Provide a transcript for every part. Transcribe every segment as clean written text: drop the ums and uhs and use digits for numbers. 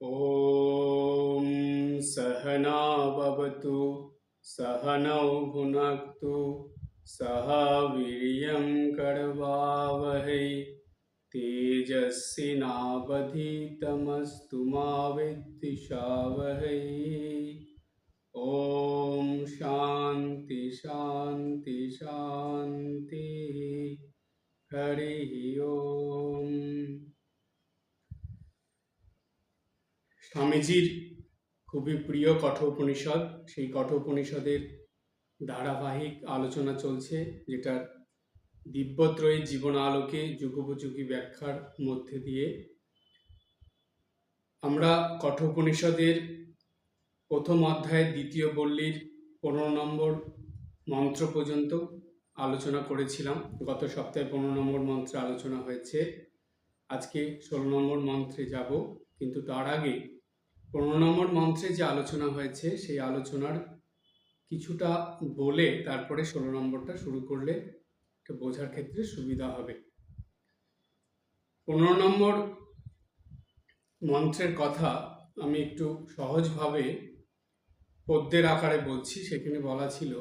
ॐ सहना भवतु सहनौ भुनक्तु सह वीर्यं करवावहै तेजस्विनावधीतमस्तु मा विद्विषावहै। ॐ शान्ति शान्ति शान्तिः। हरिः ओम। স্বামীজির খুবই প্রিয় কঠোপনিষদ, সেই কঠোপনিষদের ধারাবাহিক আলোচনা চলছে, যেটার দিব্যত্রয়ী জীবন আলোকে যুগোপযোগী ব্যাখ্যার মধ্যে দিয়ে আমরা কঠোপনিষদের প্রথম অধ্যায়ের দ্বিতীয় বল্লীর 15 নম্বর মন্ত্র পর্যন্ত আলোচনা করেছিলাম। গত সপ্তাহে 15 নম্বর মন্ত্রে আলোচনা হয়েছে, আজকে 16 নম্বর মন্ত্রে যাব। কিন্তু তার আগে 15 নম্বর মন্ত্রে যে আলোচনা হয়েছে সেই আলোচনার কিছুটা বলে তারপরে 16 নম্বরটা শুরু করলে এটা বোঝার ক্ষেত্রে সুবিধা হবে। 15 নম্বর মন্ত্রের কথা আমি একটু সহজভাবে পদ্যের আকারে বলছি। সেখানে বলা ছিল,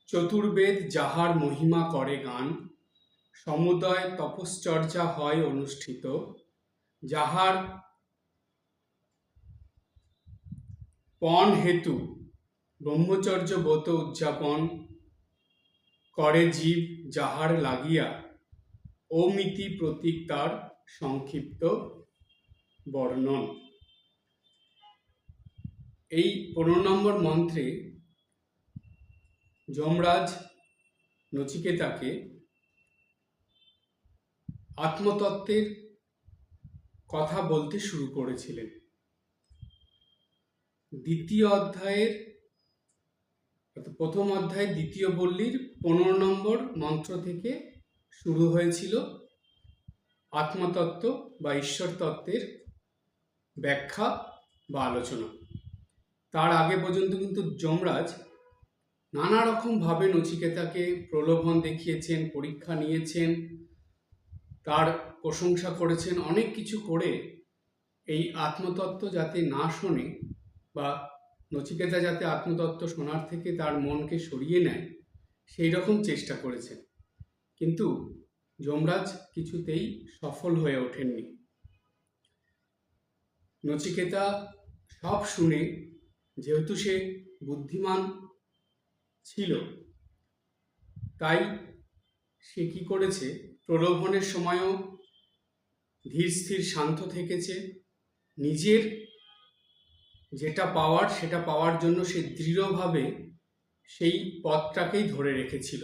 চতুর্বেদ যাহার মহিমা করে গান, সমুদয় তপশ্চর্যা হয় অনুষ্ঠিত, যাহার পণ হেতু ব্রহ্মচর্য ব্রত উদযাপন করে জীব, যাহার লাগিয়া অমিতি প্রতীক তার সংক্ষিপ্ত বর্ণন। এই 15 নম্বর মন্ত্রে যমরাজ নচিকেতাকে আত্মতত্ত্বের কথা বলতে শুরু করেছিলেন। দ্বিতীয় অধ্যায়ের প্রথম অধ্যায়ের দ্বিতীয় বল্লীর 15 নম্বর মন্ত্র থেকে শুরু হয়েছিল আত্মতত্ত্ব বা ঈশ্বর তত্ত্বের ব্যাখ্যা বা আলোচনা। তার আগে পর্যন্ত কিন্তু যমরাজ নানা রকমভাবে নচিকেতাকে প্রলোভন দেখিয়েছেন, পরীক্ষা নিয়েছেন, তার প্রশংসা করেছেন, অনেক কিছু করে এই আত্মতত্ত্ব যাতে না শোনে বা নচিকেতা যাতে আত্মতত্ত্ব শোনার থেকে তার মনকে সরিয়ে নেয় সেই রকম চেষ্টা করেছেন। কিন্তু যমরাজ কিছুতেই সফল হয়ে ওঠেননি। নচিকেতা সব শুনে, যেহেতু সে বুদ্ধিমান ছিল, তাই সে কি করেছে, প্রলোভনের সময়ও ধীর স্থির শান্ত থেকেছে। নিজের যেটা পাওয়ার সেটা পাওয়ার জন্য সে দৃঢ়ভাবে সেই পথটাকেই ধরে রেখেছিল,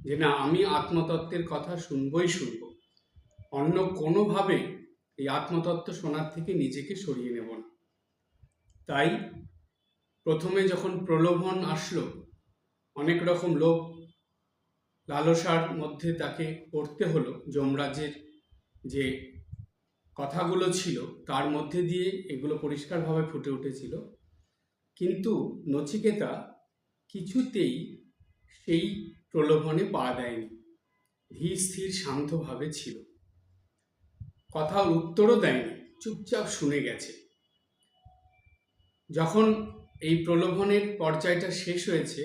যে না, আমি আত্মতত্ত্বের কথা শুনবই শুনব, অন্য কোনোভাবে এই আত্মতত্ত্ব শোনার থেকে নিজেকে সরিয়ে নেব না। তাই প্রথমে যখন প্রলোভন আসলো, অনেক রকম লোভ লালসার মধ্যে তাকে পড়তে হলো, যমরাজের যে কথাগুলো ছিল তার মধ্যে দিয়ে এগুলো পরিষ্কারভাবে ফুটে উঠেছিল। কিন্তু নচিকেতা কিছুতেই সেই প্রলোভনে পা দেয়নি, ধীর স্থির শান্তভাবে ছিল, কথার উত্তরও দেয়নি, চুপচাপ শুনে গেছে। যখন এই প্রলোভনের পর্যায়টা শেষ হয়েছে,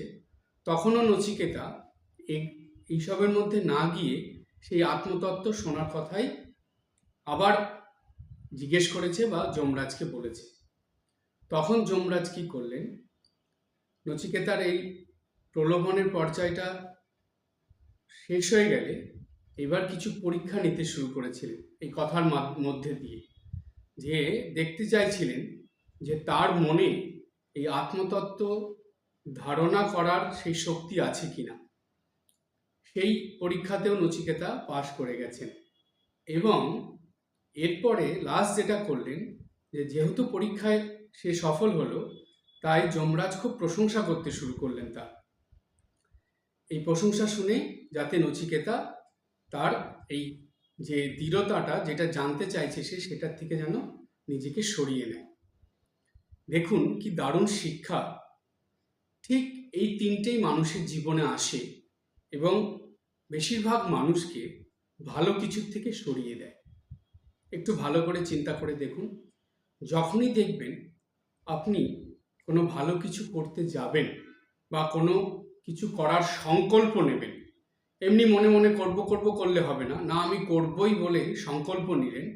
তখনও নচিকেতা এইসবের মধ্যে না গিয়ে সেই আত্মতত্ত্ব শোনার কথাই আবার জিজ্ঞেস করেছে বা যমরাজকে বলেছে। তখন যমরাজ কি করলেন, নচিকেতার এই প্রলোভনের পর্যায়টা শেষ হয়ে গেলে এবার কিছু পরীক্ষা নিতে শুরু করেছিলেন এই কথার মধ্যে দিয়ে, যে দেখতে চাইছিলেন যে তার মনে এই আত্মতত্ত্ব ধারণা করার সেই শক্তি আছে কিনা। সেই পরীক্ষাতেও নচিকেতা পাশ করে গেছেন। এবং এরপরে লাস্ট যেটা করলেন, যে যেহেতু পরীক্ষায় সে সফল হলো, তাই যমরাজ খুব প্রশংসা করতে শুরু করলেন তার। এই প্রশংসা শুনে যাতে নচিকেতা তার এই যে দৃঢ়তাটা, যেটা জানতে চাইছে সে, সেটার থেকে যেন নিজেকে সরিয়ে নেয়। দেখুন কি দারুণ শিক্ষা। ঠিক এই তিনটেই মানুষের জীবনে আসে এবং বেশিরভাগ মানুষকে ভালো কিছুর থেকে সরিয়ে দেয়। একটু ভালো করে চিন্তা করে দেখুন, যখনই দেখবেন আপনি কোনো ভালো কিছু করতে যাবেন বা কোনো কিছু করার সংকল্প নেবেন, এমনি মনে মনে করব করব করলে হবে না, না আমি করবই বলে সংকল্প নিলেন,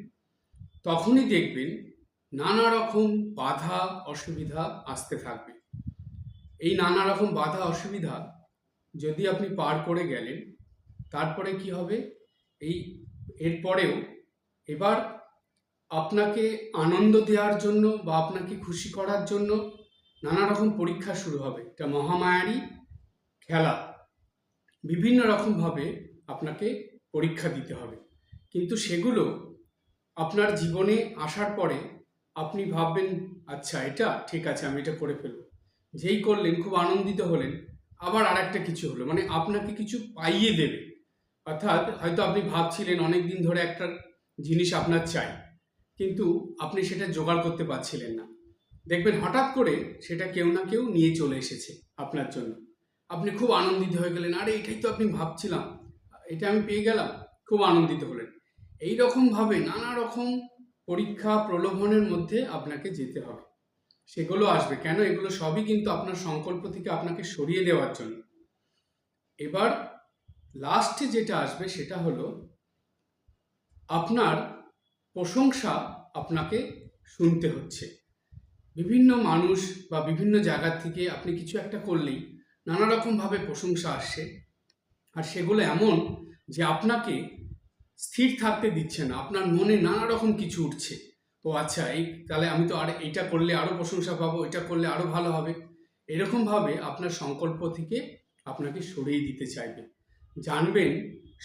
তখনই দেখবেন নানা রকম বাধা অসুবিধা আসতে থাকবে। এই নানা রকম বাধা অসুবিধা যদি আপনি পার করে গেলেন, তারপরে কি হবে, এই এরপরেও এবার আপনাকে আনন্দ দেওয়ার জন্য বা আপনাকে খুশি করার জন্য নানা রকম পরীক্ষা শুরু হবে। এটা মহামায়ারই খেলা, বিভিন্ন রকমভাবে আপনাকে পরীক্ষা দিতে হবে। কিন্তু সেগুলো আপনার জীবনে আসার পরে আপনি ভাববেন, আচ্ছা এটা ঠিক আছে, আমি এটা করে ফেলব। যেই করলেন, খুব আনন্দিত হলেন, আবার আর একটা কিছু হলো, মানে আপনাকে কিছু পাইয়ে দেবে। অর্থাৎ হয়তো আপনি ভাবছিলেন অনেক দিন ধরে একটা জিনিস আপনার চাই, কিন্তু আপনি সেটা জোগাড় করতে পারছিলেন না। দেখবেন হঠাৎ করে সেটা কেউ না কেউ নিয়ে চলে এসেছে আপনার জন্য। আপনি খুব আনন্দিত হয়ে গেলেন, আরে এটাই তো আপনি ভাবছিলাম, এটা আমি পেয়ে গেলাম, খুব আনন্দিত হলেন। এই রকমভাবে নানা রকম পরীক্ষা প্রলোভনের মধ্যে আপনাকে যেতে হবে। সেগুলো আসবে কেন? এগুলো সবই কিন্তু আপনার সংকল্প থেকে আপনাকে সরিয়ে দেওয়ার জন্য। এবার লাস্টে যেটা আসবে সেটা হলো আপনার প্রশংসা আপনাকে শুনতে হচ্ছে। বিভিন্ন মানুষ বা বিভিন্ন জায়গা থেকে আপনি কিছু একটা করলেই নানা রকমভাবে প্রশংসা আসছে, আর সেগুলো এমন যে আপনাকে স্থির থাকতে দিচ্ছে না। আপনার মনে নানা রকম কিছু উঠছে, ও আচ্ছা এই তাহলে আমি তো আর এইটা করলে আরও প্রশংসা পাবো, এটা করলে আরও ভালো হবে। এরকমভাবে আপনার সংকল্প থেকে আপনাকে সরিয়ে দিতে চাইবে। জানবেন,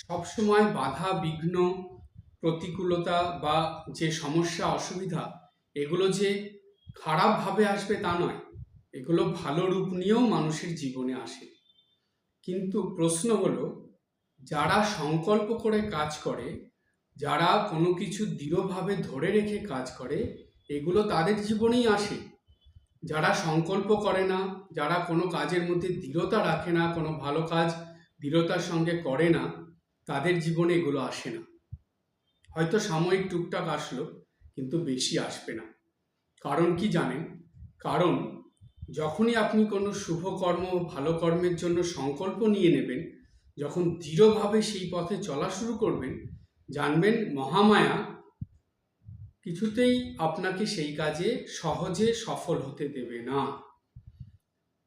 সবসময় বাধা বিঘ্ন প্রতিকূলতা বা যে সমস্যা অসুবিধা, এগুলো যে খারাপভাবে আসবে তা নয়, এগুলো ভালো রূপ নিয়েও মানুষের জীবনে আসে। কিন্তু প্রশ্ন হলো, যারা সংকল্প করে কাজ করে, যারা কোনো কিছু দৃঢ়ভাবে ধরে রেখে কাজ করে, এগুলো তাদের জীবনেই আসে। যারা সংকল্প করে না, যারা কোনো কাজের মধ্যে দৃঢ়তা রাখে না, কোনো ভালো কাজ দৃঢ়তার সঙ্গে করে না, তাদের জীবনে এগুলো আসে না। হয়তো সাময়িক টুকটাক আসলো, কিন্তু বেশি আসবে না। কারণ কি জানেন? কারণ যখনই আপনি কোনো শুভ কর্ম, ভালো কর্মের জন্য সংকল্প নিয়ে নেবেন, যখন দৃঢ়ভাবে সেই পথে চলা শুরু করবেন, জানবেন মহামায়া কিছুতেই আপনাকে সেই কাজে সহজে সফল হতে দেবে না।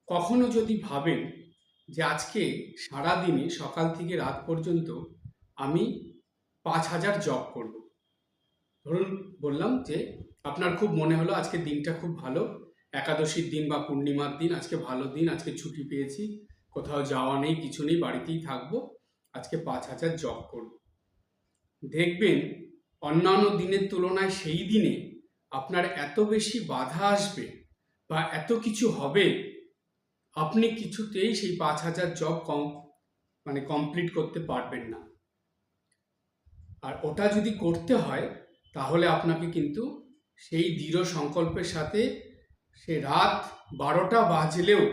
কখনো যদি ভাবেন যে আজকে সারাদিনে সকাল থেকে রাত পর্যন্ত আমি 5,000 জপ করব, ধরুন বললাম যে আপনার খুব মনে হলো আজকে দিনটা খুব ভালো, একাদশীর দিন বা পূর্ণিমার দিন, আজকে ভালো দিন, আজকে ছুটি পেয়েছি, কোথাও যাওয়া নেই, কিছু নেই, বাড়িতেই থাকবো, আজকে 5,000 জপ করব। দেখবেন অন্যান্য দিনের তুলনায় সেই দিনে আপনার এত বেশি বাধা আসবে বা এত কিছু হবে, আপনি কিছুতেই সেই 5,000 জব কমপ্লিট করতে পারবেন না। আর ওটা যদি করতে হয়, তাহলে আপনাকে কিন্তু সেই দৃঢ় সংকল্পের সাথে সে রাত 12টা বাজলেও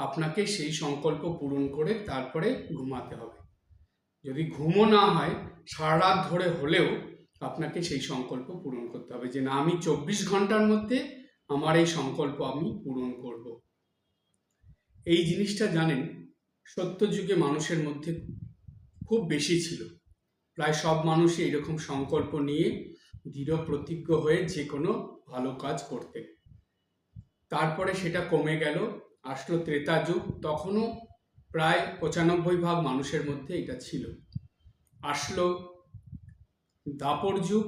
আপনাকে সেই সংকল্প পূরণ করে তারপরে ঘুমাতে হবে। যদি ঘুমও না হয়, সারা রাত ধরে হলেও আপনাকে সেই সংকল্প পূরণ করতে হবে, যে না আমি 24 ঘন্টার মধ্যে আমার এই সংকল্প আমি পূরণ করব। এই জিনিসটা জানেন, সত্যযুগে মানুষের মধ্যে খুব বেশি ছিল। প্রায় সব মানুষই এরকম সংকল্প নিয়ে দৃঢ় প্রতিজ্ঞ হয়ে যে কোনো ভালো কাজ করতেন। তারপরে সেটা কমে গেল, আসলো ত্রেতা যুগ, তখনও প্রায় 95% মানুষের মধ্যে এটা ছিল। আসলো দাপর যুগ,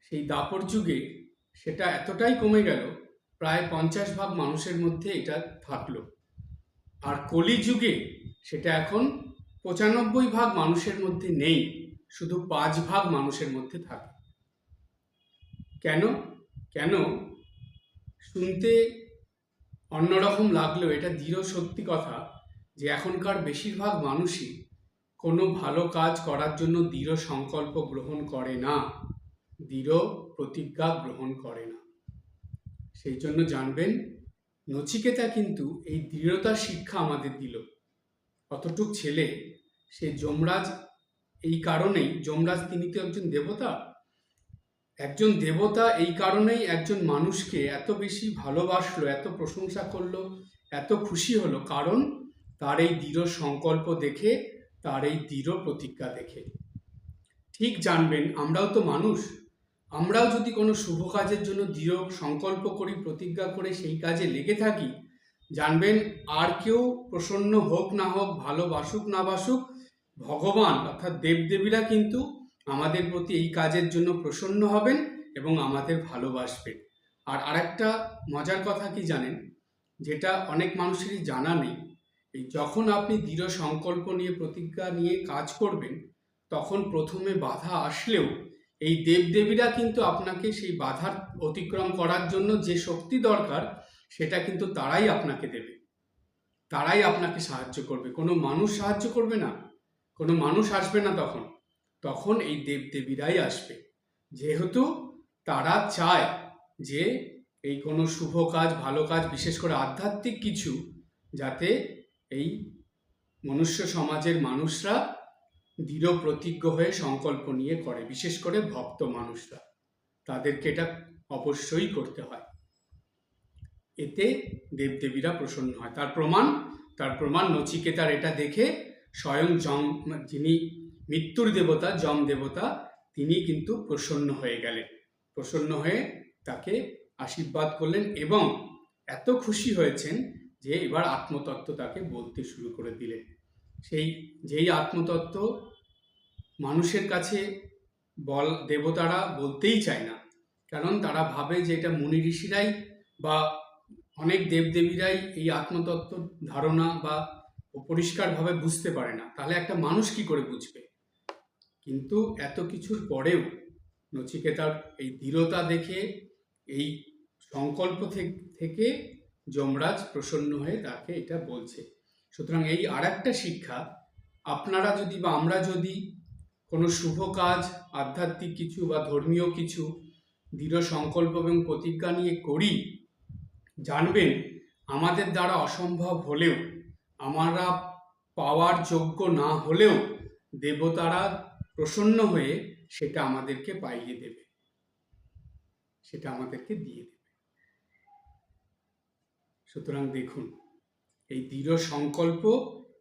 সেই দাপর যুগে সেটা এতটাই কমে গেল, প্রায় 50% মানুষের মধ্যে এটা থাকলো। আর কলি যুগে সেটা এখন 95% মানুষের মধ্যে নেই, শুধু 5% মানুষের মধ্যে থাকে। কেন? কেন? শুনতে অন্যরকম লাগলেও এটা দৃঢ় সত্যি কথা, যে এখনকার বেশিরভাগ মানুষই কোনো ভালো কাজ করার জন্য দৃঢ় সংকল্প গ্রহণ করে না, দৃঢ় প্রতিজ্ঞা গ্রহণ করে না। সেই জন্য জানবেন, নচিকেতা কিন্তু এই দৃঢ়তার শিক্ষা আমাদের দিল। কতটুক ছেলে, সে যমরাজ, এই কারণেই যমরাজ তিনি তো একজন দেবতা, একজন দেবতা এই কারণেই একজন মানুষকে এত বেশি ভালোবাসলো, এত প্রশংসা করলো, এত খুশি হলো, কারণ তার এই দৃঢ় সংকল্প দেখে, তার এই দৃঢ় প্রতিজ্ঞা দেখে। ঠিক জানবেন, আমরাও তো মানুষ, আমরাও যদি কোনো শুভ কাজের জন্য দৃঢ় সংকল্প করি, প্রতিজ্ঞা করে সেই কাজে লেগে থাকি, জানবেন আর কেউ প্রসন্ন হোক না হোক, ভালোবাসুক না বাসুক, ভগবান অর্থাৎ দেবদেবীরা কিন্তু আমাদের প্রতি এই কাজের জন্য প্রসন্ন হবেন এবং আমাদের ভালোবাসবেন। আর আরেকটা মজার কথা কি জানেন, যেটা অনেক মানুষেরই জানা নেই, এই যখন আপনি দৃঢ় সংকল্প নিয়ে, প্রতিজ্ঞা নিয়ে কাজ করবেন, তখন প্রথমে বাধা আসলেও এই দেবদেবীরা কিন্তু আপনাকে সেই বাধার অতিক্রম করার জন্য যে শক্তি দরকার সেটা কিন্তু তারাই আপনাকে দেবে, তারাই আপনাকে সাহায্য করবে। কোনো মানুষ সাহায্য করবে না, কোনো মানুষ আসবে না, তখন তখন এই দেবদেবীরাই আসবে, যেহেতু তারা চায় যে এই কোনো শুভ কাজ, ভালো কাজ, বিশেষ করে আধ্যাত্মিক কিছু যাতে এই মনুষ্য সমাজের মানুষরা দৃঢ় প্রতিজ্ঞ হয়ে সংকল্প নিয়ে করে, বিশেষ করে ভক্ত মানুষরা, তাদেরকে এটা অবশ্যই করতে হয়। এতে দেবদেবীরা প্রসন্ন হয়। তার প্রমাণ নচিকেতার এটা দেখে স্বয়ং যিনি মৃত্যুর দেবতা, যম দেবতা, তিনি কিন্তু প্রসন্ন হয়ে গেলেন, প্রসন্ন হয়ে তাকে আশীর্বাদ করলেন এবং এত খুশি হয়েছেন যে এবার আত্মতত্ত্ব তাকে বলতে শুরু করে দিলেন। যেই আত্মতত্ত্ব মানুষের কাছে দেবতারা বলতেই চায় না, কারণ তারা ভাবে যে এটা মুনি ঋষিরাই বা অনেক দেবদেবীরাই এই আত্মতত্ত্ব ধারণা বা পরিষ্কারভাবে বুঝতে পারে না, তাহলে একটা মানুষ কি করে বুঝবে। কিন্তু এত কিছুর পরেও নচিকেতার এই দৃঢ়তা দেখে, এই সংকল্প থেকে যমরাজ প্রসন্ন হয়ে তাকে এটা বলছে। সুতরাং এই আর একটা শিক্ষা, আপনারা যদি বা আমরা যদি কোনো শুভ কাজ, আধ্যাত্মিক কিছু বা ধর্মীয় কিছু দৃঢ় সংকল্প এবং প্রতিজ্ঞা নিয়ে করি, জানবেন আমাদের দ্বারা অসম্ভব হলেও, আমরা পাওয়ার যোগ্য না হলেও, দেবতারা প্রসন্ন হয়ে সেটা আমাদেরকে পাইয়ে দেবে, সেটা আমাদেরকে দিয়ে দেবে। সুতরাং দেখুন, এই দৃঢ় সংকল্প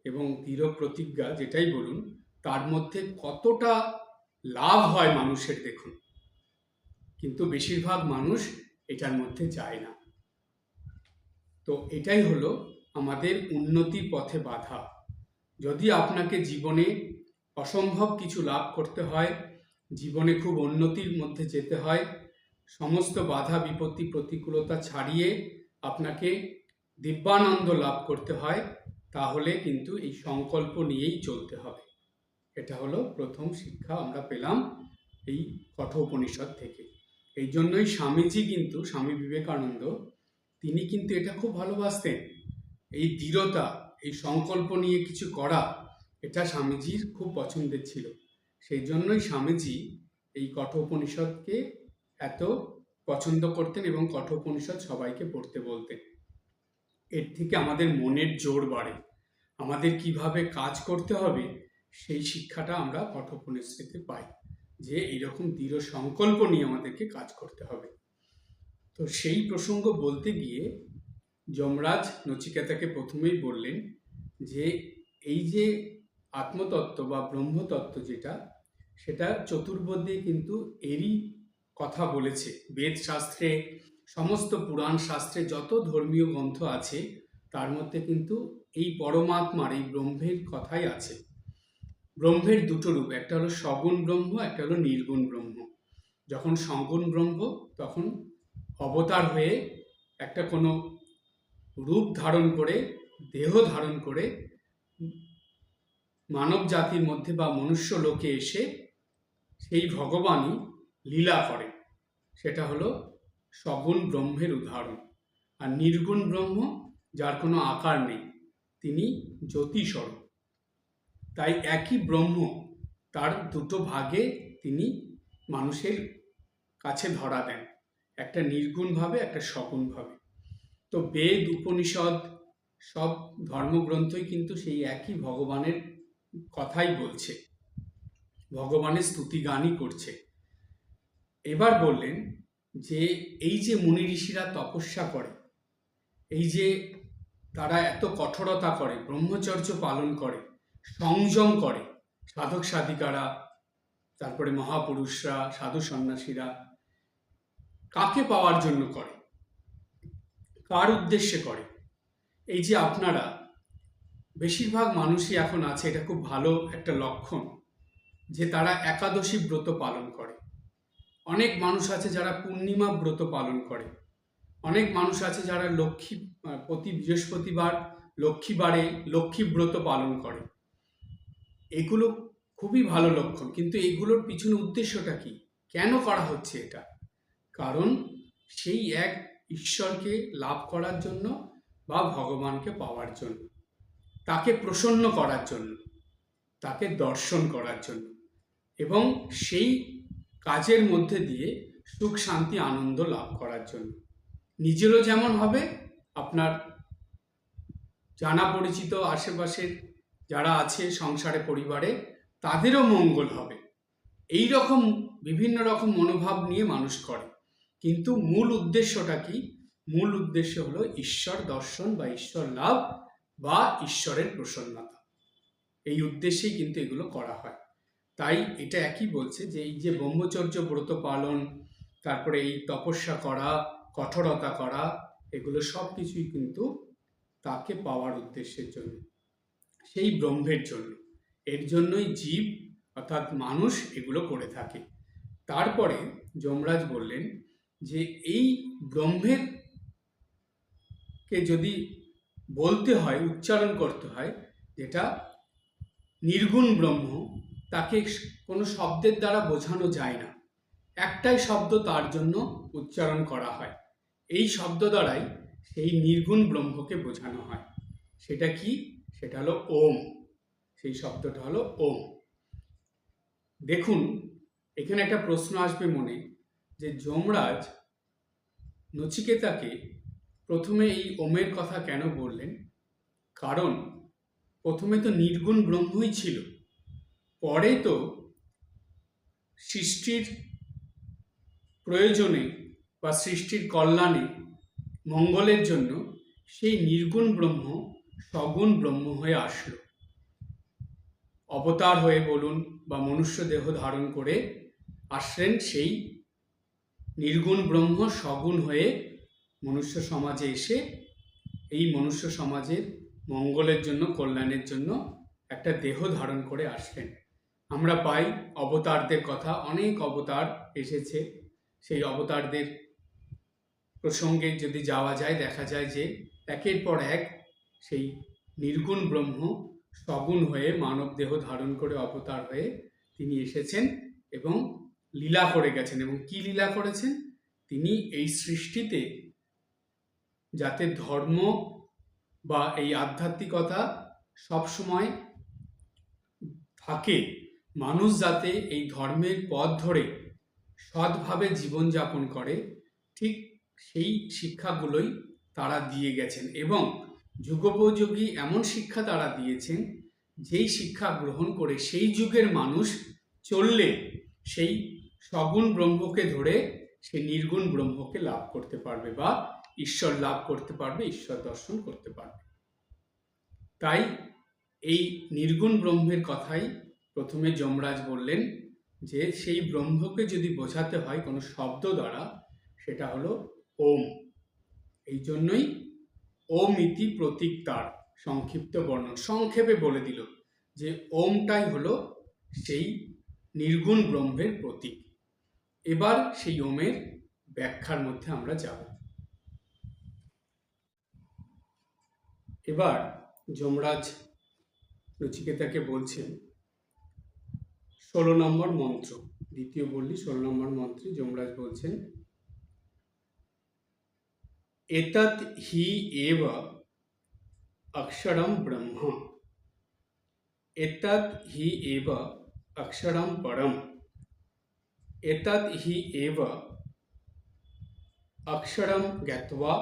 এবং দৃঢ় প্রতিজ্ঞা যেটাই বলুন, তার মধ্যে কতটা লাভ হয় মানুষের দেখুন, কিন্তু বেশিরভাগ মানুষ এটার মধ্যে যায় না। তো এটাই হলো আমাদের উন্নতির পথে বাধা। যদি আপনাকে জীবনে অসম্ভব কিছু লাভ করতে হয়, জীবনে খুব উন্নতির মধ্যে যেতে হয়, সমস্ত বাধা বিপত্তি প্রতিকূলতা ছাড়িয়ে আপনাকে দিব্যানন্দ লাভ করতে হয়, তাহলে কিন্তু এই সংকল্প নিয়েই চলতে হবে। এটা হলো প্রথম শিক্ষা আমরা পেলাম এই কঠোপনিষদ থেকে। এই জন্যই স্বামীজি কিন্তু, স্বামী বিবেকানন্দ, তিনি কিন্তু এটা খুব ভালোবাসতেন। এই দৃঢ়তা, এই সংকল্প নিয়ে কিছু করা, এটা স্বামীজির খুব পছন্দের ছিল। সেই জন্যই স্বামীজি এই কঠোপনিষদকে এত পছন্দ করতেন এবং কঠোপনিষদ সবাইকে পড়তে বলতেন। এর থেকে আমাদের মনের জোর বাড়ে, আমাদের কিভাবে কাজ করতে হবে সেই শিক্ষাটা আমরা কঠোপনিষদে পাই, যে এইরকম দৃঢ় সংকল্প নিয়ে আমাদেরকে কাজ করতে হবে। তো সেই প্রসঙ্গ বলতে গিয়ে যমরাজ নচিকেতাকে প্রথমেই বললেন যে এই যে আত্মতত্ত্ব বা ব্রহ্মতত্ত্ব যেটা, সেটা চতুর্বেদে কিন্তু এরই কথা বলেছে। বেদ শাস্ত্রে, সমস্ত পুরাণ শাস্ত্রে যত ধর্মীয় গ্রন্থ আছে, তার মধ্যে কিন্তু এই পরমাত্মার, এই ব্রহ্মের কথাই আছে। ব্রহ্মের দুটো রূপ, একটা হলো সগুণ ব্রহ্ম, একটা হলো নির্গুণ ব্রহ্ম। যখন সগুণ ব্রহ্ম, তখন অবতার হয়ে একটা কোনো রূপ ধারণ করে, দেহ ধারণ করে মানব জাতির মধ্যে বা মনুষ্য লোকে এসে সেই ভগবানই লীলা করে, সেটা হলো সগুণ ব্রহ্মের উদাহরণ। আর নির্গুণ ব্রহ্ম, যার কোনো আকার নেই, তিনি জ্যোতিস্বরূপ। তাই একই ব্রহ্ম, তার দুটো ভাগে তিনি মানুষের কাছে ধরা দেন, একটা নির্গুণভাবে, একটা সগুণভাবে। তো বেদ, উপনিষদ, সব ধর্মগ্রন্থই কিন্তু সেই একই ভগবানের কথাই বলছে, ভগবানের স্তুতিগানই করছে। এবার বললেন যে এই যে মুনি ঋষিরা তপস্যা করে, এই যে তারা এত কঠোরতা করে, ব্রহ্মচর্য পালন করে, সংযম করে, সাধক সাধিকারা, তারপরে মহাপুরুষরা, সাধু সন্ন্যাসীরা কাকে পাওয়ার জন্য করে, কার উদ্দেশ্যে করে? এই যে আপনারা, বেশিরভাগ মানুষই এখন আছে, এটা খুব ভালো একটা লক্ষণ যে তারা একাদশী ব্রত পালন করে। অনেক মানুষ আছে যারা পূর্ণিমা ব্রত পালন করে। অনেক মানুষ আছে যারা প্রতি বৃহস্পতিবার লক্ষ্মীবারে লক্ষ্মী ব্রত পালন করে। এগুলো খুবই ভালো লক্ষণ, কিন্তু এগুলোর পিছনে উদ্দেশ্যটা কি? কেন করা হচ্ছে এটা? কারণ সেই এক ঈশ্বরকে লাভ করার জন্য বা ভগবানকে পাওয়ার জন্য, তাকে প্রসন্ন করার জন্য, তাকে দর্শন করার জন্য, এবং সেই কাজের মধ্যে দিয়ে সুখ শান্তি আনন্দ লাভ করার জন্য। নিজেরও যেমন হবে, আপনার জানা পরিচিত আশেপাশের যারা আছে সংসারে পরিবারে তাদেরও মঙ্গল হবে। এই রকম বিভিন্ন রকম মনোভাব নিয়ে মানুষ করে, কিন্তু মূল উদ্দেশ্যটা কি? মূল উদ্দেশ্য হলো ঈশ্বর দর্শন বা ঈশ্বর লাভ বা ঈশ্বরের প্রসন্নতা। এই উদ্দেশ্যেই কিন্তু এগুলো করা হয়। তাই এটা একই বলছে যে এই যে ব্রহ্মচর্য ব্রত পালন, তারপরে এই তপস্যা করা, কঠোরতা করা, এগুলো সব কিছুই কিন্তু তাকে পাওয়ার উদ্দেশ্যের জন্য, সেই ব্রহ্মের জন্য। এর জন্যই জীব অর্থাৎ মানুষ এগুলো করে থাকে। তারপরে যমরাজ বললেন যে এই ব্রহ্মের কে যদি বলতে হয়, উচ্চারণ করতে হয়, যেটা নির্গুণ ব্রহ্ম, তাকে কোনো শব্দের দ্বারা বোঝানো যায় না। একটাই শব্দ তার জন্য উচ্চারণ করা হয়। এই শব্দ দ্বারাই সেই নির্গুণ ব্রহ্মকে বোঝানো হয়। সেটা কি? সেটা হলো ওম। সেই শব্দটা হলো ওম। দেখুন, এখানে একটা প্রশ্ন আসবে মনে, যে যমরাজ নচিকেতাকে প্রথমে এই ওমের কথা কেন বললেন? কারণ প্রথমে তো নির্গুণ ব্রহ্মই ছিল, পরে তো সৃষ্টির প্রয়োজনে বা সৃষ্টির কল্যাণে, মঙ্গলের জন্য সেই নির্গুণ ব্রহ্ম সগুণ ব্রহ্ম হয়ে আসলো। অবতার হয়ে বলুন বা মনুষ্য দেহ ধারণ করে আসলেন সেই নির্গুণ ব্রহ্ম সগুণ হয়ে মনুষ্য সমাজে এসে এই মনুষ্য সমাজের মঙ্গলের জন্য, কল্যাণের জন্য একটা দেহ ধারণ করে আসলেন। আমরা পাই অবতারদের কথা, অনেক অবতার এসেছে। সেই অবতারদের প্রসঙ্গে যদি যাওয়া যায়, দেখা যায় যে একের পর এক সেই নির্গুণ ব্রহ্ম সগুণ হয়ে মানব দেহ ধারণ করে অবতার হয়ে তিনি এসেছেন এবং লীলা করে গেছেন। এবং কি লীলা করেছেন? তিনি এই সৃষ্টিতে যাতে ধর্ম বা এই আধ্যাত্মিকতা সবসময় থাকে, মানুষ যাতে এই ধর্মের পথ ধরে সৎভাবে জীবনযাপন করে, ঠিক সেই শিক্ষাগুলোই তারা দিয়ে গেছেন। এবং যুগোপযোগী এমন শিক্ষা তারা দিয়েছেন, যেই শিক্ষা গ্রহণ করে সেই যুগের মানুষ চললে সেই সগুণ ব্রহ্মকে ধরে সে নির্গুণ ব্রহ্মকে লাভ করতে পারবে বা ঈশ্বর লাভ করতে পারবে, ঈশ্বর দর্শন করতে পারবে। তাই এই নির্গুণ ব্রহ্মের কথাই প্রথমে যমরাজ বললেন যে সেই ব্রহ্মকে যদি বোঝাতে হয় কোনো শব্দ দ্বারা, সেটা হলো ওম। এই জন্যই ওম ইতি প্রতীক, তার সংক্ষিপ্ত বর্ণন সংক্ষেপে বলে দিল যে ওমটাই হলো সেই নির্গুণ ব্রহ্মের প্রতীক। এবার সেই ওমের ব্যাখ্যার মধ্যে আমরা যাব। এবার যমরাজ নচিকেতাকে বলছেন 16 নম্বর মন্ত্র, দ্বিতীয় বললি 16 নম্বর মন্ত্রে যমরাজ বলছেন, এতৎ হি এব অক্ষরম ব্রহ্ম, এতৎ হি এব অক্ষরম পরম, এতৎ হি এব অক্ষরম জ্ঞাত্বা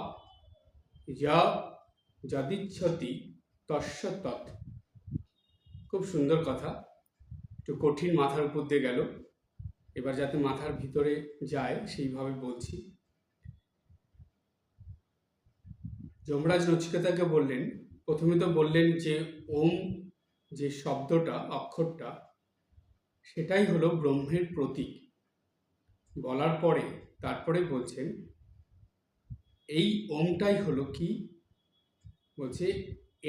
যা যদিচ্ছতি তস্য তৎ। খুব সুন্দর কথা, একটু কঠিন, মাথার উপর দিয়ে গেল। এবার যাতে মাথার ভিতরে যায় সেইভাবে বলছি। যমরাজ নচিকেতাকে বললেন, প্রথমে তো বললেন যে ওম যে শব্দটা, অক্ষরটা, সেটাই হলো ব্রহ্মের প্রতীক। বলার পরে তারপরে বলছেন এই ওমটাই হলো কি, বলছে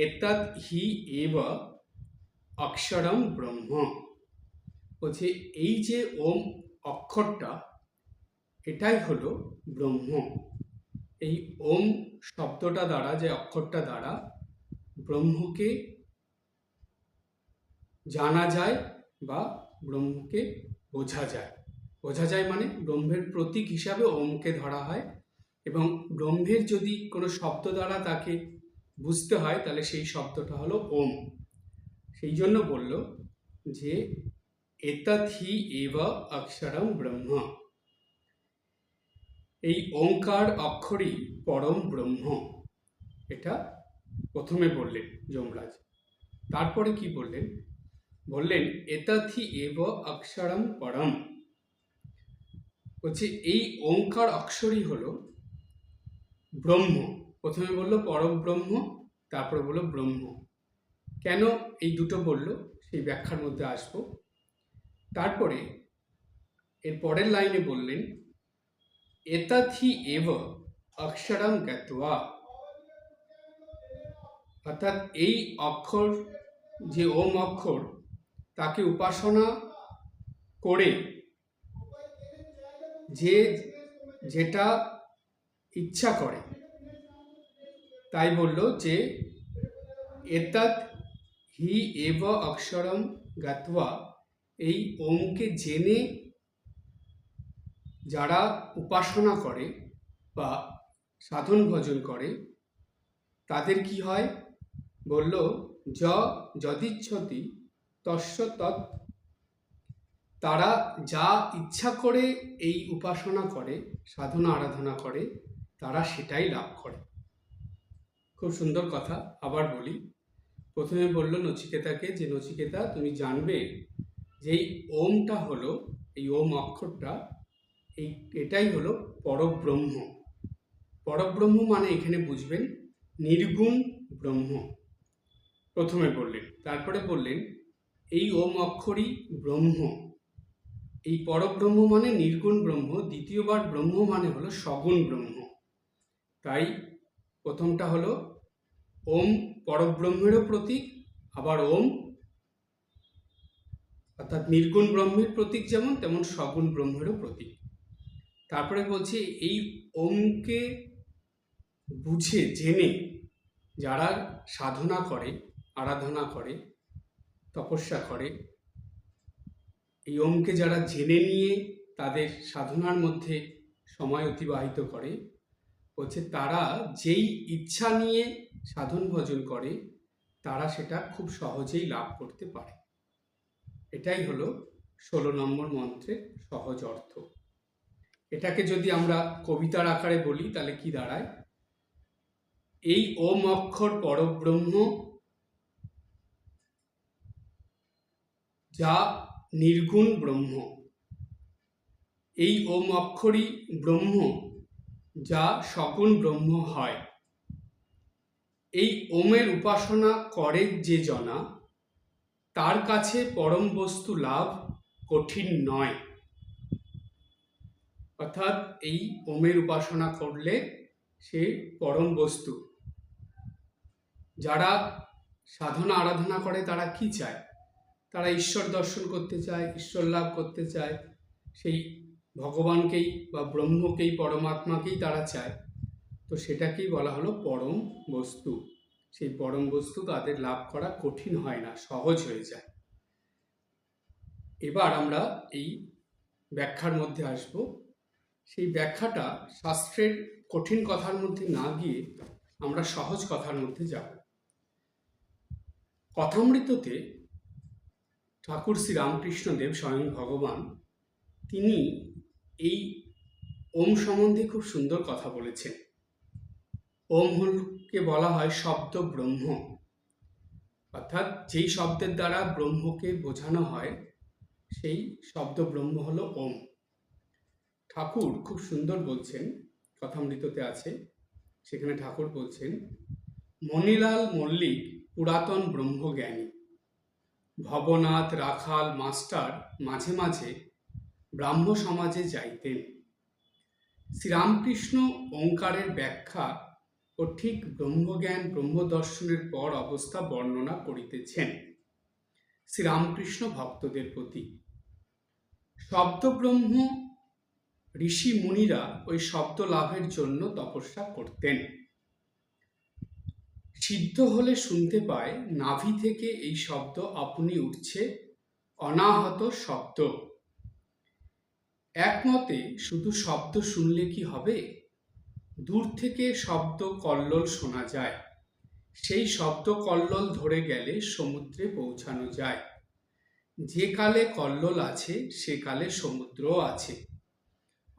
এতদ হি এব অক্ষরম ব্রহ্ম। বলছে এই যে ওম অক্ষরটা, এটাই হলো ব্রহ্ম। এই ওম শব্দটা দ্বারা, যে অক্ষরটা দ্বারা ব্রহ্মকে জানা যায় বা ব্রহ্মকে বোঝা যায়। বোঝা যায় মানে ব্রহ্মের প্রতীক হিসাবে ওমকে ধরা হয়, এবং ব্রহ্মের যদি কোনো শব্দ দ্বারা তাকে বুঝতে হয় তাহলে সেই শব্দটা হলো ওম। সেই জন্য বলল যে এতৎ হি এব অক্ষরম ব্রহ্ম, এই ওঙ্কার অক্ষরই পরম ব্রহ্ম। এটা প্রথমে বললেন যমরাজ। তারপরে কি বললেন? বললেন এতৎ হি এব অক্ষরম পরম। বলছে এই ওঙ্কার অক্ষরই হলো ব্রহ্ম। প্রথমে বলল পরম ব্রহ্ম, তারপরে বলল ব্রহ্ম। কেন এই দুটো বলল সেই ব্যাখ্যার মধ্যে আসবো। তারপরে এর পরের লাইনে বললেন এতৎ হি এব অক্ষরম জ্ঞাত্বা, অর্থাৎ এই অক্ষর যে ওম অক্ষর, তাকে উপাসনা করে যে যেটা ইচ্ছা করে, তাই বলল যে এতৎ হি এব অক্ষরম জ্ঞাত্বা, এই ওমকে জেনে যারা উপাসনা করে বা সাধন ভজন করে তাদের কি হয়? বলল যদিচ্ছতি তস্য তৎ, তারা যা ইচ্ছা করে এই উপাসনা করে, সাধনা আরাধনা করে, তারা সেটাই লাভ করে। খুব সুন্দর কথা। আবার বলি, প্রথমে বলল নচিকেতাকে যে নচিকেতা তুমি জানবে যে এই ওমটা হলো, এই ওম অক্ষরটা, এটাই হলো পরব্রহ্ম। পরব্রহ্ম মানে এখানে বুঝবেন নির্গুণ ব্রহ্ম, প্রথমে বললেন। তারপরে বললেন এই ওম অক্ষরই ব্রহ্ম। এই পরব্রহ্ম মানে নির্গুণ ব্রহ্ম, দ্বিতীয়বার ব্রহ্ম মানে হলো সগুণ ব্রহ্ম। তাই প্রথমটা হলো ওম পরব্রহ্মেরও প্রতীক, আবার ওম অর্থাৎ নির্গুণ ব্রহ্মের প্রতীক যেমন, তেমন সগুণ ব্রহ্মেরও প্রতীক। তারপরে বলছে এই ওমকে বুঝে জেনে যারা সাধনা করে, আরাধনা করে, তপস্যা করে, এই ওমকে যারা জেনে নিয়ে তাদের সাধনার মধ্যে সময় অতিবাহিত করে, বলছে তারা যেই ইচ্ছা নিয়ে সাধন ভজন করে তারা সেটা খুব সহজেই লাভ করতে পারে। এটাই হলো 16 নম্বর মন্ত্রের সহজ অর্থ। এটাকে যদি আমরা কবিতার আকারে বলি তাহলে কি দাঁড়ায়? এই ওম অক্ষর পরব্রহ্ম, যা নির্গুণ ব্রহ্ম। এই ওম অক্ষরই ব্রহ্ম, যা সগুণ ব্রহ্ম হয়। এই ওমের উপাসনা করে যে জনা, তার কাছে পরম বস্তু লাভ কঠিন নয়। অর্থাৎ এই ওমের উপাসনা করলে সে পরম বস্তু। যারা সাধনা আরাধনা করে তারা কি চায়? তারা ঈশ্বর দর্শন করতে চায়, ঈশ্বর লাভ করতে চায়, সেই ভগবানকেই বা ব্রহ্মকেই, পরমাত্মাকেই তারা চায়। তো সেটাকেই বলা হলো পরম বস্তু। সেই পরম বস্তু তাদের লাভ করা কঠিন হয় না, সহজ হয়ে যায়। এবার আমরা এই ব্যাখ্যার মধ্যে আসব। সেই ব্যাখ্যাটা শাস্ত্রের কঠিন কথার মধ্যে না গিয়ে আমরা সহজ কথার মধ্যে যাব। কথামৃততে ঠাকুর শ্রী রামকৃষ্ণদেব স্বয়ং ভগবান, তিনি এই ওম সম্বন্ধে খুব সুন্দর কথা বলেছেন। ওমকে বলা হয় শব্দ ব্রহ্ম, অর্থাৎ যেই শব্দের দ্বারা ব্রহ্মকে বোঝানো হয় সেই শব্দ ব্রহ্ম হলো ওম। ঠাকুর খুব সুন্দর বলছেন, কথামৃততে আছে, সেখানে ঠাকুর বলছেন, মণিলাল মল্লিক পুরাতন ব্রহ্মজ্ঞানী, ভবনাথ রাখাল মাস্টার মাঝে মাঝে ব্রাহ্ম সমাজে যাইতেন। শ্রীরামকৃষ্ণ ওঙ্কারের ব্যাখ্যা ও ঠিক ব্রহ্মজ্ঞান ব্রহ্মদর্শনের পর অবস্থা বর্ণনা করিতেছেন শ্রীরামকৃষ্ণ ভক্তদের প্রতি। শব্দব্রহ্ম ঋষি মুনিরা ওই শব্দ লাভের জন্য তপস্যা করতেন। সিদ্ধ হলে শুনতে পায় নাভি থেকে এই শব্দ আপনি উঠছে, অনাহত শব্দ। একমতে শুধু শব্দ শুনলে কি হবে? দূর থেকে শব্দ কল্লোল শোনা যায়, সেই শব্দ কল্লোল ধরে গেলে সমুদ্রে পৌঁছানো যায়। যে কালে কল্লোল আছে সে কালে সমুদ্রও আছে।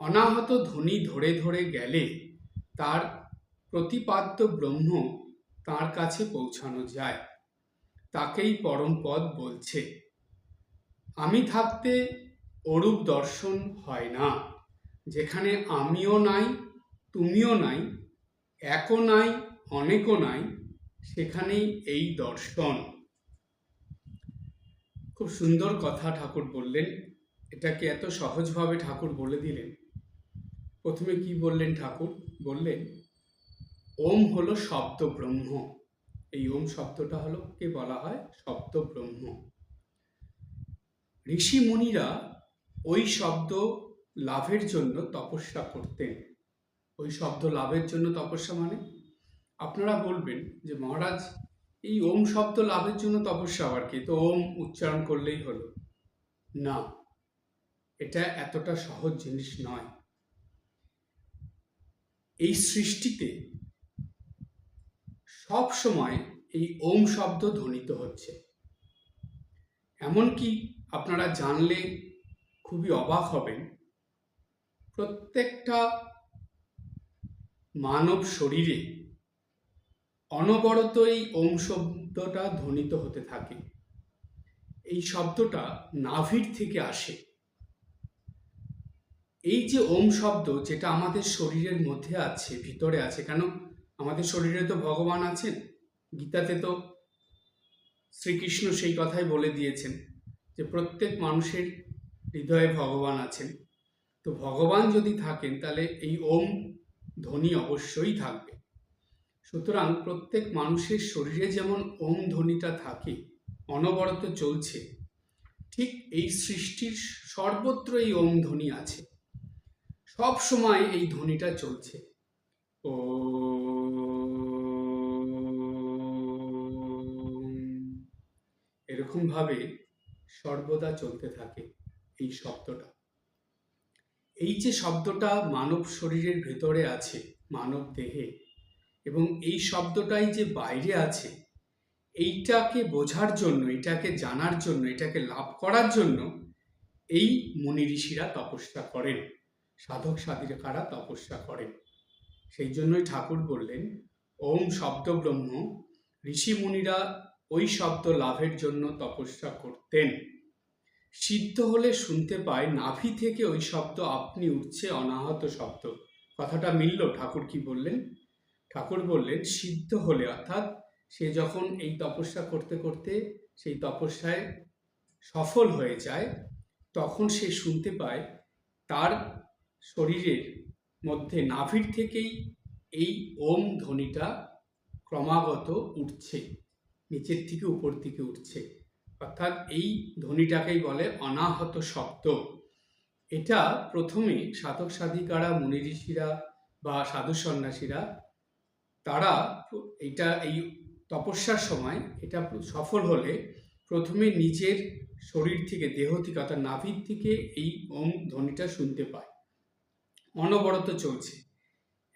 অনাহত ধ্বনি ধরে ধরে গেলে তার প্রতিপাদ্য ব্রহ্ম তার কাছে পৌঁছানো যায়, তাকেই পরমপদ বলছে। আমি থাকতে অরূপ দর্শন হয় না, যেখানে আমিও নাই তুমিও নাই, একও নাই অনেকও নাই, সেখানেই এই দর্শন। খুব সুন্দর কথা ঠাকুর বললেন, এটাকে এত সহজভাবে ঠাকুর বলে দিলেন। প্রথমে কি বললেন ঠাকুর? বললেন ওম হলো শব্দ ব্রহ্ম। এই ওম শব্দটা হলো কে বলা হয়? শব্দ ব্রহ্ম। ঋষি মুনিরা ওই শব্দ লাভের জন্য তপস্যা করতেন। ওই শব্দ লাভের জন্য তপস্যা মানে? আপনারা বলবেন যে মহারাজ, এই ওম শব্দ লাভের জন্য তপস্যা আবার কি? তো ওম উচ্চারণ করলেই হলো। না, এটা এতটা সহজ জিনিস নয়। এই সৃষ্টিতে সব সময় এই ওম শব্দ ধ্বনিত হচ্ছে। এমনকি আপনারা জানলে খুবই অবাক হবেন, প্রত্যেকটা মানব শরীরে অনবরত এই ওম শব্দটা ধ্বনিত হতে থাকে। এই শব্দটা নাভির থেকে আসে। এই যে ওম শব্দ, যেটা আমাদের শরীরের মধ্যে আছে, ভিতরে আছে, কেন আমাদের শরীরে তো ভগবান আছেন। গীতাতে তো শ্রীকৃষ্ণ সেই কথাই বলে দিয়েছেন যে প্রত্যেক মানুষের হৃদয়ে ভগবান আছেন। তো ভগবান যদি থাকেন তাহলে এই ওম ধ্বনি অবশ্যই থাকবে। সুতরাং প্রত্যেক মানুষের শরীরে যেমন ওম ধ্বনিটা থাকে, অনবরত চলছে, ঠিক এই সৃষ্টির সর্বত্র এই ওম ধ্বনি আছে। সব সময় এই ধ্বনিটা চলছে। ও এরকম ভাবে সর্বদা চলতে থাকে এই শব্দটা। এই যে শব্দটা মানব শরীরের ভেতরে আছে, মানব দেহে, এবং এই শব্দটাই যে বাইরে আছে, এইটাকে বোঝার জন্য, এটাকে জানার জন্য, এটাকে লাভ করার জন্য এই মুনি ঋষিরা তপস্যা করেন, সাধক সাধিকারা তপস্যা করেন। সেই জন্যই ঠাকুর বললেন ওম শব্দ ব্রহ্ম। ঋষি মুনিরা ওই শব্দ লাভের জন্য তপস্যা করতেন। সিদ্ধ হলে শুনতে পায় নাভি থেকে ওই শব্দ আপনি উঠছে, অনাহত শব্দ। কথাটা মিলল? ঠাকুর কি বললেন? ঠাকুর বললেন সিদ্ধ হলে, অর্থাৎ সে যখন এই তপস্যা করতে করতে সেই তপস্যায় সফল হয়ে যায়, তখন সে শুনতে পায় তার শরীরের মধ্যে নাভির থেকেই এই ওম ধ্বনিটা ক্রমাগত উঠছে, নিচের থেকে উপর দিকে উঠছে। অর্থাৎ এই ধ্বনিটাকেই বলে অনাহত শব্দ। এটা প্রথমে সাধক সাধিকারা, মুনি ঋষিরা বা সাধু সন্ন্যাসীরা, তারা এই তপস্যার সময় এটা সফল হলে প্রথমে নিজের শরীর থেকে, দেহ থেকে, অর্থাৎ নাভির থেকে এই ওম ধ্বনিটা শুনতে পায়, অনবরত চলছে।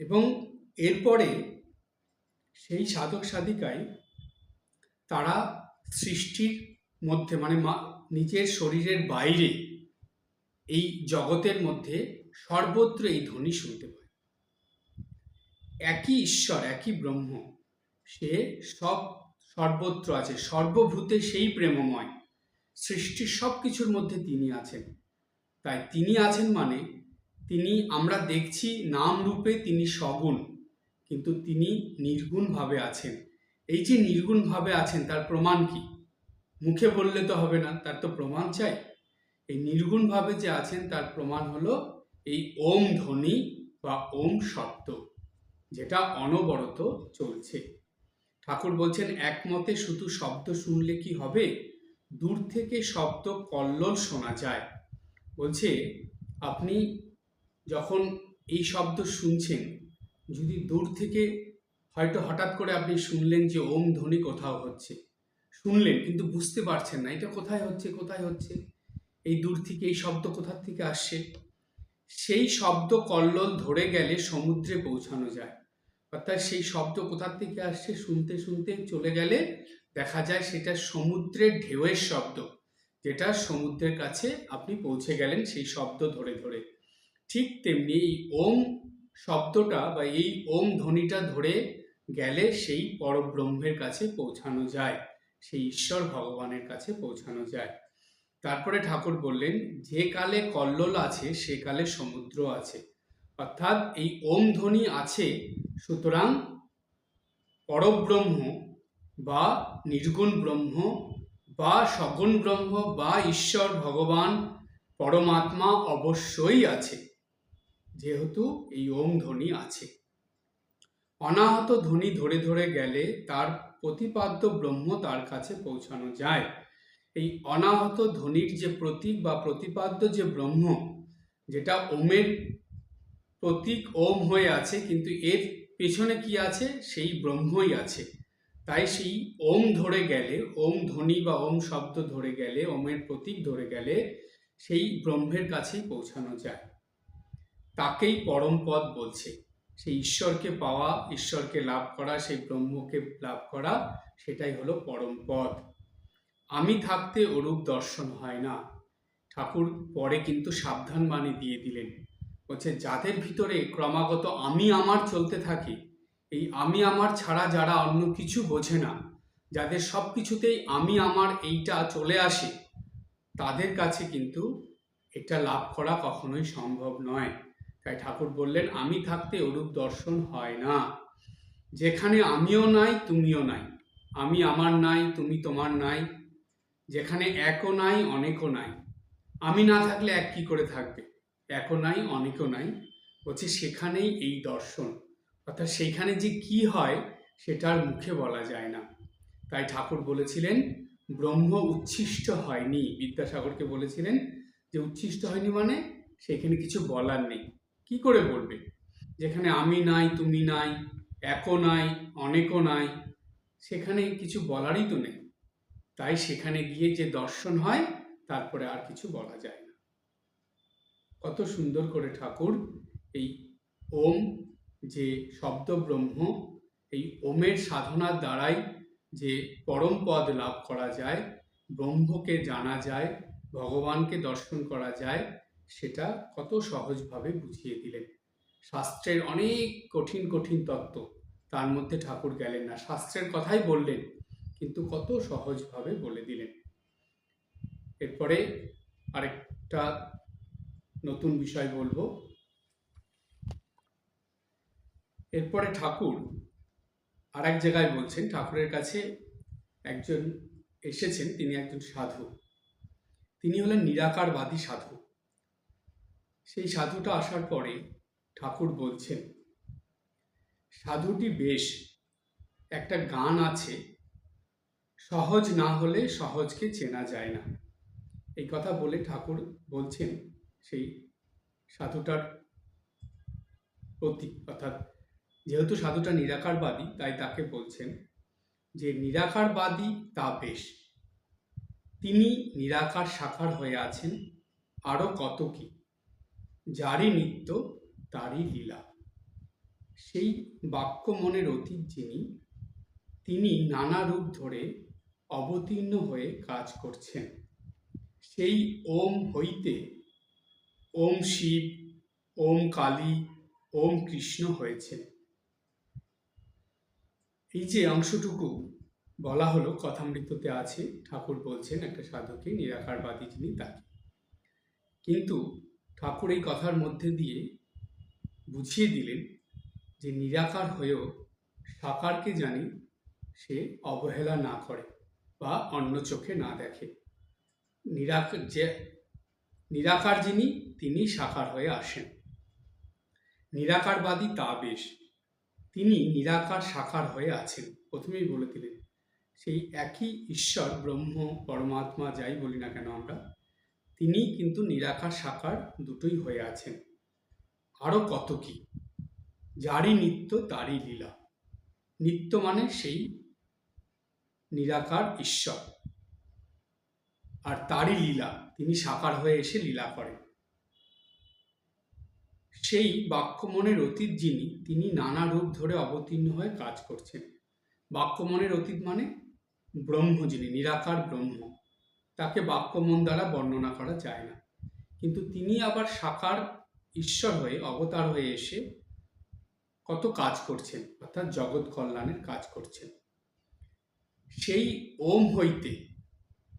এবং এরপরে সেই সাধক সাধিকায় তারা সৃষ্টির মধ্যে, মানে নিজের শরীরের বাইরে এই জগতের মধ্যে সর্বত্র এই ধ্বনি শুনতে পায়। একই ঈশ্বর, একই ব্রহ্ম, সে সর্বত্র আছে, সর্বভূতে সেই প্রেমময়। সৃষ্টির সব কিছুর মধ্যে তিনি আছেন। তাই তিনি আছেন মানে তিনি, আমরা দেখছি নাম রূপে তিনি সগুণ, কিন্তু তিনি নির্গুণভাবে আছেন। এই যে নির্গুণভাবে আছেন তার প্রমাণ কি? মুখে বললে তো হবে না, তার তো প্রমাণ চাই। এই নির্গুণভাবে যে আছেন তার প্রমাণ হলো এই ওম ধ্বনি বা ওম শব্দ, যেটা অনবরত চলছে। ঠাকুর বলছেন, একমতে শুধু শব্দ শুনলে কি হবে? দূর থেকে শব্দ কল্লোল শোনা যায়। বলছে, আপনি যখন এই শব্দ শুনছেন, যদি দূর থেকে হয়তো হঠাৎ করে আপনি শুনলেন যে ওম ধ্বনি কোথাও হচ্ছে, শুনলেন কিন্তু বুঝতে পারছেন না এটা কোথায় হচ্ছে, কোথায় হচ্ছে, এই দূর থেকে এই শব্দ কোথা থেকে আসছে, সেই শব্দ কল্লোল ধরে গেলে সমুদ্রে পৌঁছানো যায়। অর্থাৎ সেই শব্দ কোথা থেকে আসছে শুনতে শুনতে চলে গেলে দেখা যায় সেটা সমুদ্রের ঢেউয়ের শব্দ, যেটা সমুদ্রের কাছে আপনি পৌঁছে গেলেন সেই শব্দ ধরে ধরে। ঠিক তেমনি এই ওম শব্দটা বা এই ওম ধ্বনিটা ধরে গেলে সেই পরব্রহ্মের কাছে পৌঁছানো যায়, সেই ঈশ্বর ভগবানের কাছে পৌঁছানো যায়। তারপরে ঠাকুর বললেন, যে কালে কল্লোল আছে সে কালে সমুদ্র আছে। অর্থাৎ এই ওম ধ্বনি আছে, সুতরাং পরব্রহ্ম বা নির্গুণ ব্রহ্ম বা সগুণ ব্রহ্ম বা ঈশ্বর ভগবান পরমাত্মা অবশ্যই আছে, যেহেতু এই ওম ধ্বনি আছে। অনাহত ধ্বনি ধরে ধরে গেলে তার প্রতিপাদ্য ব্রহ্ম তার কাছে পৌঁছানো যায়। এই অনাহত ধ্বনির যে প্রতীক বা প্রতিপাদ্য যে ব্রহ্ম, যেটা ওমের প্রতীক ওম হয়ে আছে, কিন্তু এর পেছনে কি আছে? সেই ব্রহ্মই আছে। তাই সেই ওম ধরে গেলে, ওম ধ্বনি বা ওম শব্দ ধরে গেলে, ওমের প্রতীক ধরে গেলে সেই ব্রহ্মের কাছেই পৌঁছানো যায়। তাকেই পরম পদ বলছে। সেই ঈশ্বরকে পাওয়া, ঈশ্বরকে লাভ করা, সেই ব্রহ্মকে লাভ করা, সেটাই হলো পরম পদ। আমি থাকতে ওরূপ দর্শন হয় না। ঠাকুর পরে কিন্তু সাবধান বাণী দিয়ে দিলেন, বলছে যাদের ভিতরে ক্রমাগত আমি আমার চলতে থাকে, এই আমি আমার ছাড়া যারা অন্য কিছু বোঝে না, যাদের সব কিছুতেই আমি আমার এইটা চলে আসে, তাদের কাছে কিন্তু এটা লাভ করা কখনোই সম্ভব নয়। তাই ঠাকুর বললেন, আমি থাকতে ওরূপ দর্শন হয় না। যেখানে আমিও নাই তুমিও নাই, আমি আমার নাই তুমি তোমার নাই, যেখানে একও নাই অনেকও নাই, আমি না থাকলে এক কি করে থাকবে? একও নাই অনেকও নাই, বলছে সেখানেই এই দর্শন। অর্থাৎ সেইখানে যে কি হয় সেটার মুখে বলা যায় না। তাই ঠাকুর বলেছিলেন, ব্রহ্ম উচ্ছিষ্ট হয়নি। বিদ্যাসাগরকে বলেছিলেন যে উচ্ছিষ্ট হয়নি মানে সেখানে কিছু বলার নেই। কি করে বলবে? যেখানে আমি নাই তুমি নাই, একও নাই অনেকও নাই, সেখানে কিছু বলারই তো নেই। তাই সেখানে গিয়ে যে দর্শন হয় তারপরে আর কিছু বলা যায় না। কত সুন্দর করে ঠাকুর এই ওম যে শব্দ ব্রহ্ম, এই ওমের সাধনার দ্বারাই যে পরম পদ লাভ করা যায়, ব্রহ্মকে জানা যায়, ভগবানকে দর্শন করা যায়, সেটা কত সহজভাবে বুঝিয়ে দিলেন। শাস্ত্রের অনেক কঠিন কঠিন তত্ত্ব তার মধ্যে ঠাকুর গেলেন না, শাস্ত্রের কথাই বললেন, কিন্তু কত সহজভাবে বলে দিলেন। এরপরে আরেকটা নতুন বিষয় বলবো। এরপরে ঠাকুর আর এক জায়গায় বলছেন, ঠাকুরের কাছে একজন এসেছেন, তিনি একজন সাধু, তিনি হলেন নিরাকারবাদী সাধু। সেই সাধুটা আসার পরে ঠাকুর বলছেন, সাধুটি বেশ, একটা গান আছে, সহজ না হলে সহজকে চেনা যায় না। এই কথা বলে ঠাকুর বলছেন সেই সাধুটার প্রতি, অর্থাৎ যেহেতু সাধুটা নিরাকারবাদী তাই তাকে বলছেন যে নিরাকারবাদী তা বেশ, তিনি নিরাকার সাকার হয়ে আছেন, আরো কত কি, যারই নিত্য তারই লীলা। সেই বাক্য মনের অতীত যিনি, তিনি নানা রূপ ধরে অবতীর্ণ হয়ে কাজ করছেন। সেই ওম হইতে ওম শিব, ওম কালী, ওম কৃষ্ণ হয়েছে। এই যে অংশটুকু বলা হলো কথামৃততে আছে, ঠাকুর বলছেন একটা সাধুকে নিরাকারবাদী যিনি তাকে। কিন্তু ঠাকুর এই কথার মধ্যে দিয়ে বুঝিয়ে দিলেন যে নিরাকার হয়েও সাকারকে জানি সে অবহেলা না করে বা অন্য চোখে না দেখে। নিরাকার যিনি তিনি সাকার হয়ে আসেন। নিরাকারবাদী তা বেশ, তিনি নিরাকার সাকার হয়ে আছেন। প্রথমেই বলে দিলেন সেই একই ঈশ্বর, ব্রহ্ম, পরমাত্মা যাই বলি না কেন আমরা, তিনি কিন্তু নিরাকার সাকার দুটোই হয়ে আছেন। আরো কত কি, যারই নিত্য তারই লীলা। নিত্য মানে সেই নিরাকার ঈশ্বর, আর তারই লীলা, তিনি সাকার হয়ে এসে লীলা করেন। সেই বাক্যমনের অতীত যিনি, তিনি নানা রূপ ধরে অবতীর্ণ হয়ে কাজ করছেন। বাক্যমনের অতীত মানে ব্রহ্ম, যিনি নিরাকার ব্রহ্ম, তাকে বাক্যমন দ্বারা বর্ণনা করা যায় না। কিন্তু তিনি আবার সাকার ঈশ্বর হয়ে অবতার হয়ে এসে কত কাজ করছেন, অর্থাৎ জগৎ কল্যাণের কাজ করছেন। সেই ওম হইতে,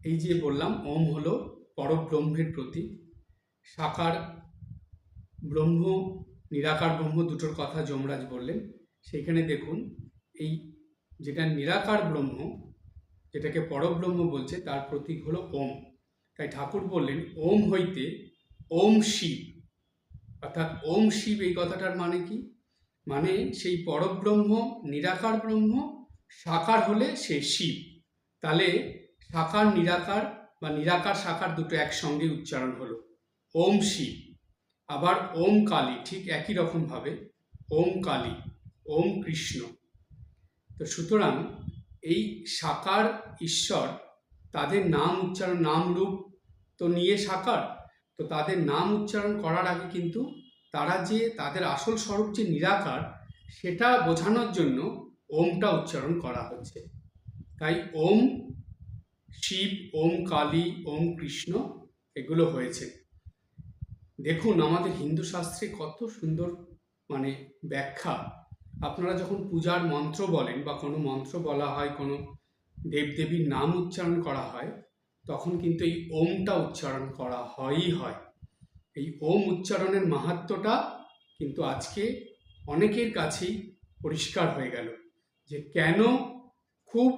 এই যে বললাম ওম হলো পরব্রহ্মের প্রতীক। সাকার ব্রহ্ম, নিরাকার ব্রহ্ম দুটোর কথা যমরাজ বললেন। সেইখানে দেখুন এই যেটা নিরাকার ব্রহ্ম, যেটাকে পরব্রহ্ম বলছে, তার প্রতীক হলো ওম। তাই ঠাকুর বললেন ওম হইতে ওম শিব, অর্থাৎ ওম শিব এই কথাটার মানে কি? মানে সেই পরব্রহ্ম নিরাকার ব্রহ্ম সাকার হলে সে শিব। তাহলে সাকার নিরাকার বা নিরাকার সাকার দুটো একসঙ্গে উচ্চারণ হলো, ওম শিব। আবার ওম কালী ঠিক একই রকম ভাবে, ওম কালী, ওম কৃষ্ণ। তো সুতরাং এই সাকার ঈশ্বর, তাদের নাম উচ্চারণ, নাম রূপ তো নিয়ে সাকার, তো তাদের নাম উচ্চারণ করার আগে কিন্তু তারা যে তাদের আসল স্বরূপ যে নিরাকার, সেটা বোঝানোর জন্য ওমটা উচ্চারণ করা হচ্ছে। তাই ওম শিব, ওম কালী, ওম কৃষ্ণ এগুলো হয়েছে। দেখুন আমাদের হিন্দু শাস্ত্রে কত সুন্দর মানে ব্যাখ্যা। আপনারা যখন পূজার মন্ত্র বলেন বা কোনো মন্ত্র বলা হয়, কোনো দেবদেবীর নাম উচ্চারণ করা হয়, তখন কিন্তু এই ওমটা উচ্চারণ করা হয়ই হয়। এই ওম উচ্চারণের মাহাত্ম্যটা কিন্তু আজকে অনেকের কাছেই পরিষ্কার হয়ে গেল যে কেন খুব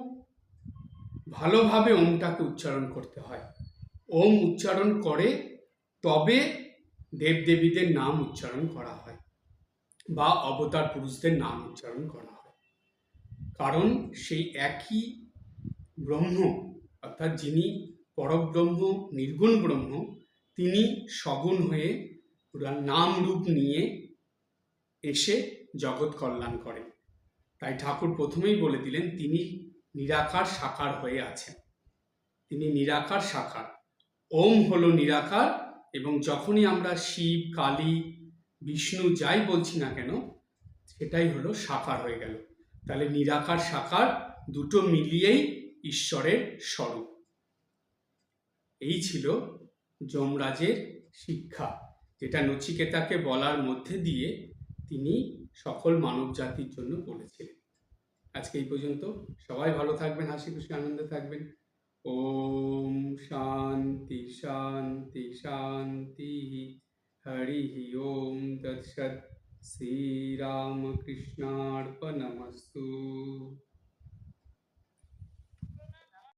ভালোভাবে ওমটাকে উচ্চারণ করতে হয়। ওম উচ্চারণ করে তবে দেবদেবীদের নাম উচ্চারণ করা হয় বা অবতার পুরুষদের নাম উচ্চারণ করা হয়। কারণ সেই একই ব্রহ্ম, অর্থাৎ যিনি পরব্রহ্ম, নির্গুণ ব্রহ্ম, তিনি সগুণ হয়ে নাম রূপ নিয়ে এসে জগৎ কল্যাণ করেন। তাই ঠাকুর প্রথমেই বলে দিলেন তিনি নিরাকার সাকার হয়ে আছেন। তিনি নিরাকার সাকার, ওম হলো নিরাকার, এবং যখনই আমরা শিব, কালী, বিষ্ণু যাই বলছি না কেন, সেটাই হলো সাকার হয়ে গেল। তাহলে নিরাকার সাকার দুটো মিলিয়েই ঈশ্বরের স্বরূপ। এই ছিল যমরাজের শিক্ষা, যেটা নচিকেতাকে বলার মধ্যে দিয়ে তিনি সকল মানব জাতির জন্য বলেছিলেন। আজকে এই পর্যন্ত। সবাই ভালো থাকবেন, হাসি খুশি আনন্দে থাকবেন। ওম শান্তি শান্তি শান্তি। হরি ওম তৎসৎ। শ্রীরামকৃষ্ণার্পণমস্তু।